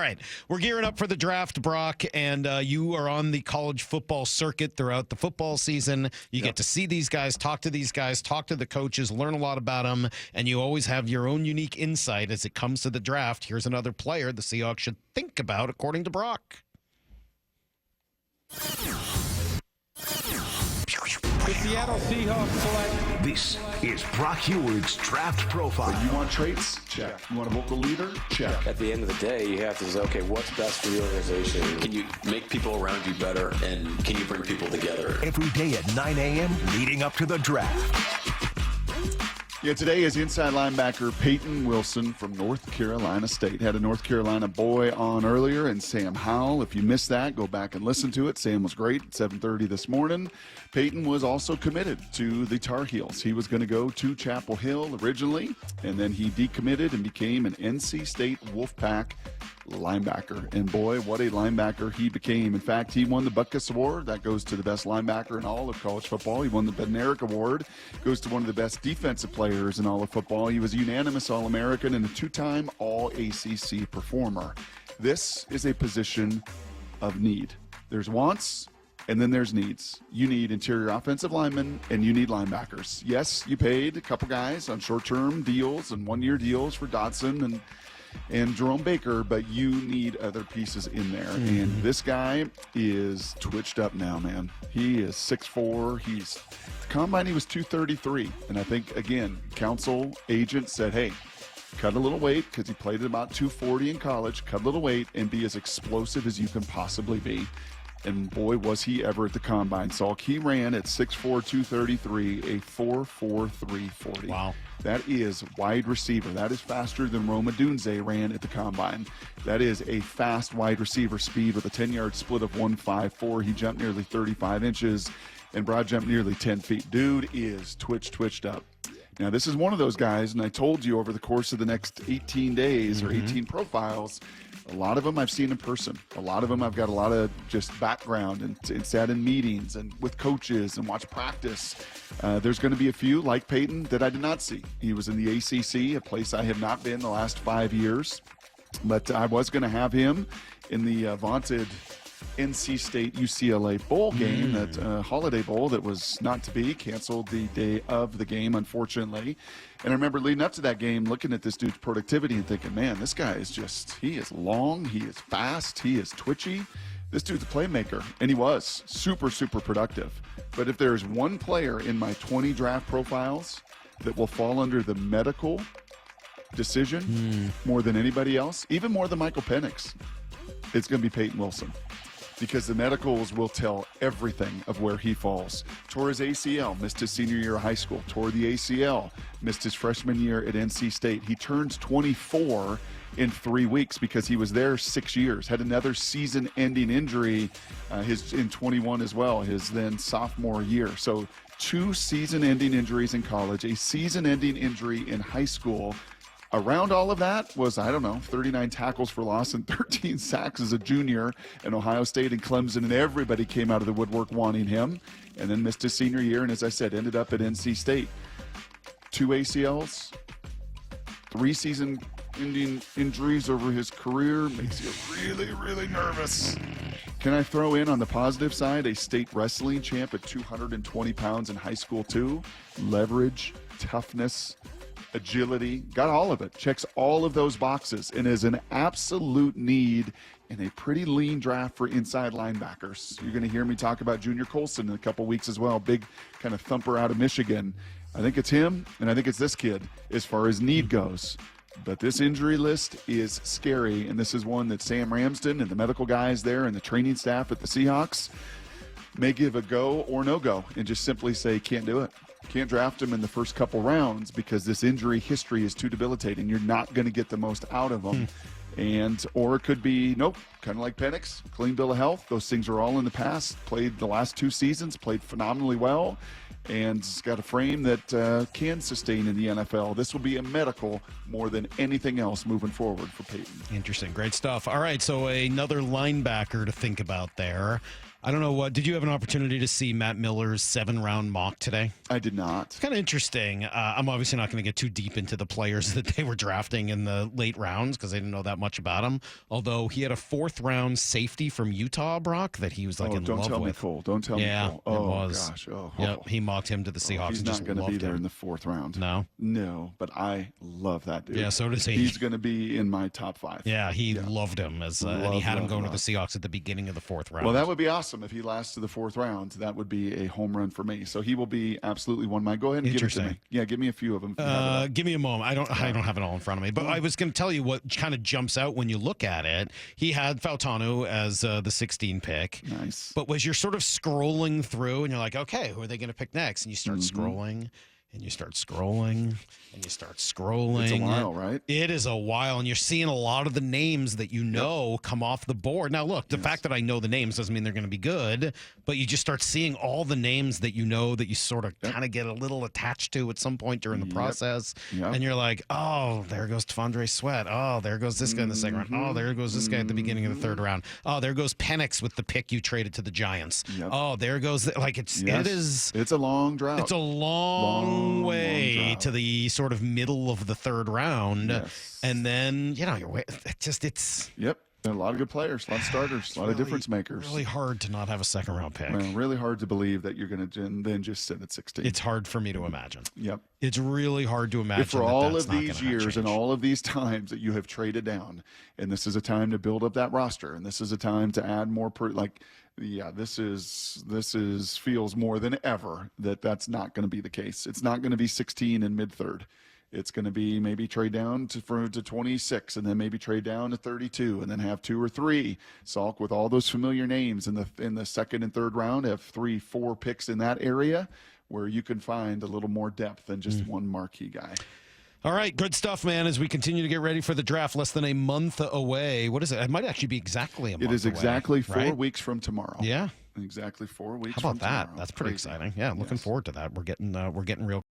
All right, we're gearing up for the draft, Brock, and you are on the college football circuit throughout the football season. You get to see these guys, talk to the coaches, learn a lot about them, and you always have your own unique insight as it comes to the draft. Here's another player the Seahawks should think about, according to Brock. The Seattle Seahawks select. This is Brock Huard's draft profile. You want traits? Check. You want a vocal leader? Check. At the end of the day, you have to say, okay, what's best for the organization? Can you make people around you better, and can you bring people together? Every day at 9 a.m. leading up to the draft. Yeah, today is inside linebacker Payton Wilson from North Carolina State. Had a North Carolina boy on earlier, and Sam Howell. If you missed that, go back and listen to it. Sam was great at 7:30 this morning. Payton was also committed to the Tar Heels. He was going to go to Chapel Hill originally, and then he decommitted and became an NC State Wolfpack linebacker. And boy, what a linebacker he became. In fact, he won the Butkus Award. That goes to the best linebacker in all of college football. He won the Bednarik Award. Goes to one of the best defensive players in all of football. He was a unanimous All-American and a two-time All-ACC performer. This is a position of need. There's wants, and then there's needs. You need interior offensive linemen, and you need linebackers. Yes, you paid a couple guys on short-term deals and one-year deals for Dotson and Jerome Baker, but you need other pieces in there. And this guy is twitched up now, man. He is 6'4". The combine, he was 233. And I think, again, council agent said, hey, cut a little weight, because he played at about 240 in college. Cut a little weight and be as explosive as you can possibly be. And boy, was he ever at the combine. Salk, he ran at 6'4", 233, a 4'4", 340. Wow. That is wide receiver. That is faster than Roma Dunze ran at the combine. That is a fast wide receiver speed with a 10-yard split of 1.54. He jumped nearly 35 inches and broad jumped nearly 10 feet. Dude is twitched up. Now, this is one of those guys, and I told you over the course of the next 18 days or 18 profiles, a lot of them I've seen in person. A lot of them I've got a lot of just background and sat in meetings and with coaches and watched practice. There's going to be a few, like Payton, that I did not see. He was in the ACC, a place I have not been the last 5 years. But I was going to have him in the vaunted NC State UCLA bowl game, that Holiday Bowl that was not to be, canceled the day of the game, unfortunately. And I remember leading up to that game, looking at this dude's productivity and thinking, man, this guy is he is long, he is fast, he is twitchy. This dude's a playmaker, and he was super productive. But if there's one player in my 20 draft profiles that will fall under the medical decision more than anybody else, even more than Michael Penix, it's going to be Payton Wilson. Because the medicals will tell everything of where he falls. Tore his ACL, missed his senior year of high school. Tore the ACL, missed his freshman year at NC State. He turns 24 in 3 weeks because he was there 6 years. Had another season-ending injury in 21 as well, his then sophomore year. So 2 season-ending injuries in college, a season-ending injury in high school. Around all of that was, 39 tackles for loss and 13 sacks as a junior in Ohio State and Clemson, and everybody came out of the woodwork wanting him, and then missed his senior year, and as I said, ended up at NC State. 2 ACLs, 3 season-ending injuries over his career, makes you really nervous. Can I throw in on the positive side a state wrestling champ at 220 pounds in high school too? Leverage, toughness, agility, got all of it, checks all of those boxes, and is an absolute need in a pretty lean draft for inside linebackers. You're going to hear me talk about Junior Colson in a couple weeks as well, big kind of thumper out of Michigan. I think it's him, and I think it's this kid as far as need goes. But this injury list is scary, and this is one that Sam Ramsden and the medical guys there and the training staff at the Seahawks may give a go or no go and just simply say, can't do it. Can't draft him in the first couple rounds because this injury history is too debilitating. You're not going to get the most out of him. Or it could be, nope, kind of like Penix, clean bill of health. Those things are all in the past. Played the last 2 seasons, played phenomenally well, and has got a frame that can sustain in the NFL. This will be a medical more than anything else moving forward for Payton. Interesting. Great stuff. All right, so another linebacker to think about there. I don't know what. Did you have an opportunity to see Matt Miller's 7-round mock today? I did not. It's kind of interesting. I'm obviously not going to get too deep into the players that they were drafting in the late rounds because I didn't know that much about them. Although he had a 4th-round safety from Utah, Brock, that he was like in love with. Don't tell me Cole. Don't tell me Cole. Yeah, it was. Gosh. Yep, he mocked him to the Seahawks. He's and not just going to be there him. in the 4th round. No, but I love that dude. Yeah, so does he. He's going to be in my top 5. Yeah, he loved him and he had him going to the Seahawks at the beginning of the 4th round. Well, that would be awesome if he lasts to the 4th round. That would be a home run for me. So he will be absolutely one of mine. Go ahead and give it to me. Yeah, give me a few of them. Give me a moment. I don't have it all in front of me, but I was going to tell you what kind of jumps out when you look at it. He had Fautanu as the 16 pick. Nice. But as you're sort of scrolling through and you're like, okay, who are they going to pick next? And you start scrolling. And you start scrolling, and you start scrolling. It's a while, right? It is a while, and you're seeing a lot of the names that you know come off the board. Now, look, the fact that I know the names doesn't mean they're going to be good, but you just start seeing all the names that you know that you sort of kind of get a little attached to at some point during the process. And you're like, oh, there goes T'Vondre Sweat. Oh, there goes this guy in the second round. Oh, there goes this guy at the beginning of the 3rd round. Oh, there goes Penix with the pick you traded to the Giants. Oh, there goes it's a long drought. It's a long way to the sort of middle of the 3rd round, and then it's there are a lot of good players, a lot of starters, a lot of difference makers. Really hard to not have a 2nd-round pick. Well, really hard to believe that you're going to then just sit at 16. It's hard for me to imagine. Yep. It's really hard to imagine. If for all of these years and all of these times that you have traded down, and this is a time to build up that roster, and this is a time to add more this feels more than ever that's not going to be the case. It's not going to be 16 in mid-3rd. It's going to be maybe trade down to 26 and then maybe trade down to 32 and then have 2 or 3. Salk with all those familiar names in the 2nd and 3rd round, have 3, 4 picks in that area where you can find a little more depth than just one marquee guy. All right, good stuff, man. As we continue to get ready for the draft, less than a month away. What is it? It might actually be exactly a month away. It is exactly 4 right? weeks from tomorrow. Yeah. Exactly 4 weeks. How about from that? tomorrow. That's pretty exciting. Yeah, looking forward to that. We're getting real